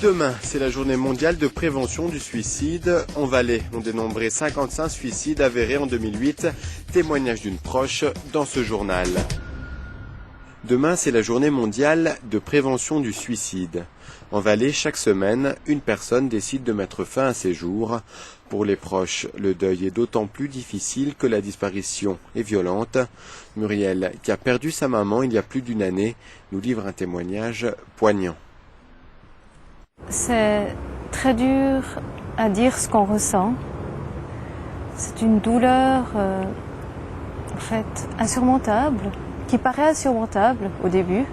Demain, c'est la journée mondiale de prévention du suicide. En Valais, on dénombrait 55 suicides avérés en 2008. Témoignage d'une proche dans ce journal. Demain, c'est la journée mondiale de prévention du suicide. En Valais, chaque semaine, une personne décide de mettre fin à ses jours. Pour les proches, le deuil est d'autant plus difficile que la disparition est violente. Muriel, qui a perdu sa maman il y a plus d'une année, nous livre un témoignage poignant. C'est très dur à dire ce qu'on ressent. C'est une douleur en fait insurmontable, qui paraît insurmontable au début.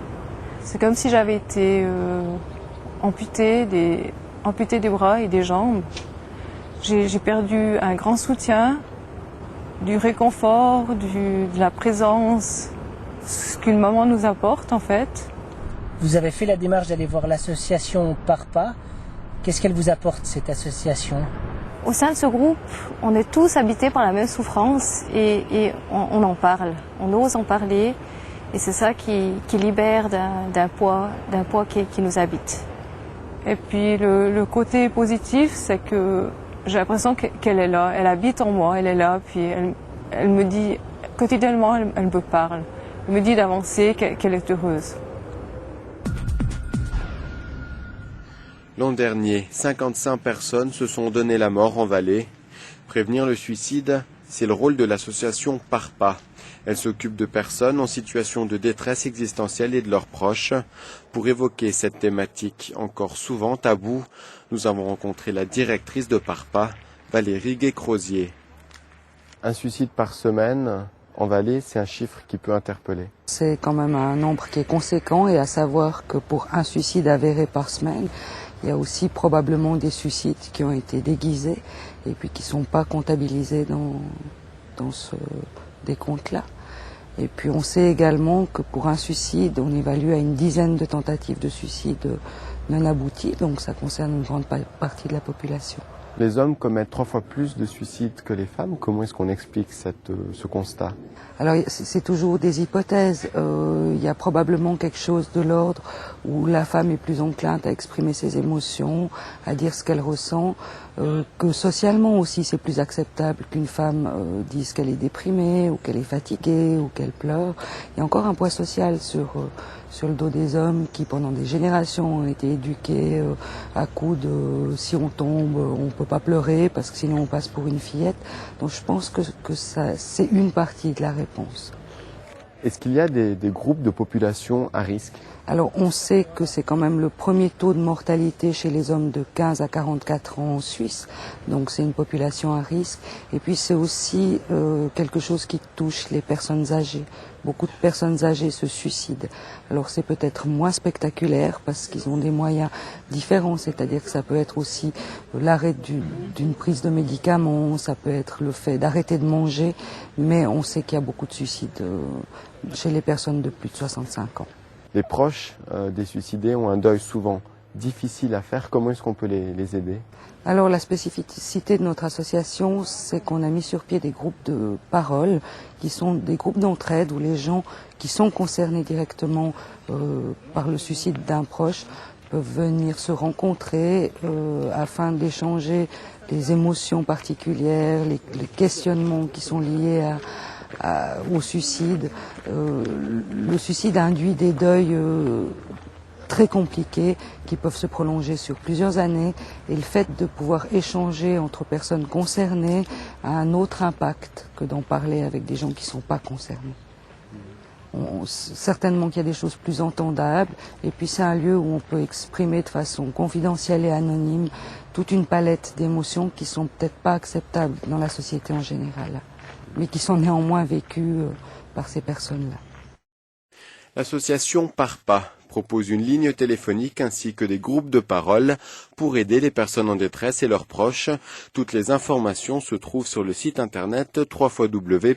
C'est comme si j'avais été amputée des bras et des jambes. J'ai perdu un grand soutien, du réconfort, de la présence, ce qu'une maman nous apporte en fait. Vous avez fait la démarche d'aller voir l'association Parpa. Qu'est-ce qu'elle vous apporte, cette association ? Au sein de ce groupe, on est tous habités par la même souffrance et on en parle, on ose en parler et c'est ça qui libère d'un poids qui nous habite. Et puis le côté positif, c'est que j'ai l'impression qu'elle est là, elle habite en moi, elle est là, puis elle me dit, quotidiennement, elle me parle, elle me dit d'avancer, qu'elle est heureuse. L'an dernier, 55 personnes se sont donné la mort en Valais. Prévenir le suicide, c'est le rôle de l'association Parpa. Elle s'occupe de personnes en situation de détresse existentielle et de leurs proches. Pour évoquer cette thématique encore souvent taboue, nous avons rencontré la directrice de Parpa, Valérie Guécrosier. Un suicide par semaine en Valais, c'est un chiffre qui peut interpeller. C'est quand même un nombre qui est conséquent et à savoir que pour un suicide avéré par semaine, il y a aussi probablement des suicides qui ont été déguisés et puis qui ne sont pas comptabilisés dans ce décompte-là. Et puis on sait également que pour un suicide, on évalue à une dizaine de tentatives de suicide non abouties, donc ça concerne une grande partie de la population. Les hommes commettent 3 fois plus de suicides que les femmes. Comment est-ce qu'on explique ce constat ? Alors c'est toujours des hypothèses. Il y a probablement quelque chose de l'ordre où la femme est plus encline à exprimer ses émotions, à dire ce qu'elle ressent, que socialement aussi c'est plus acceptable qu'une femme dise qu'elle est déprimée ou qu'elle est fatiguée ou qu'elle pleure. Il y a encore un poids social sur le dos des hommes qui pendant des générations ont été éduqués à coups de si on tombe on peut pas pleurer parce que sinon on passe pour une fillette. Donc je pense que ça c'est une partie de la réponse. Est-ce qu'il y a des groupes de population à risque ? Alors on sait que c'est quand même le premier taux de mortalité chez les hommes de 15 à 44 ans en Suisse, donc c'est une population à risque. Et puis c'est aussi quelque chose qui touche les personnes âgées. Beaucoup de personnes âgées se suicident. Alors c'est peut-être moins spectaculaire parce qu'ils ont des moyens différents, c'est-à-dire que ça peut être aussi l'arrêt d'une prise de médicaments, ça peut être le fait d'arrêter de manger, mais on sait qu'il y a beaucoup de suicides chez les personnes de plus de 65 ans. Les proches des suicidés ont un deuil souvent difficile à faire. Comment est-ce qu'on peut les aider ? Alors la spécificité de notre association, c'est qu'on a mis sur pied des groupes de parole qui sont des groupes d'entraide où les gens qui sont concernés directement par le suicide d'un proche peuvent venir se rencontrer afin d'échanger les émotions particulières, les questionnements qui sont liés au suicide. Le suicide induit des deuils très compliqués qui peuvent se prolonger sur plusieurs années et le fait de pouvoir échanger entre personnes concernées a un autre impact que d'en parler avec des gens qui ne sont pas concernés. Certainement qu'il y a des choses plus entendables et puis c'est un lieu où on peut exprimer de façon confidentielle et anonyme toute une palette d'émotions qui sont peut-être pas acceptables dans la société en général, mais qui sont néanmoins vécues par ces personnes-là. L'association Parpa propose une ligne téléphonique ainsi que des groupes de parole pour aider les personnes en détresse et leurs proches. Toutes les informations se trouvent sur le site internet www.parpa.ch.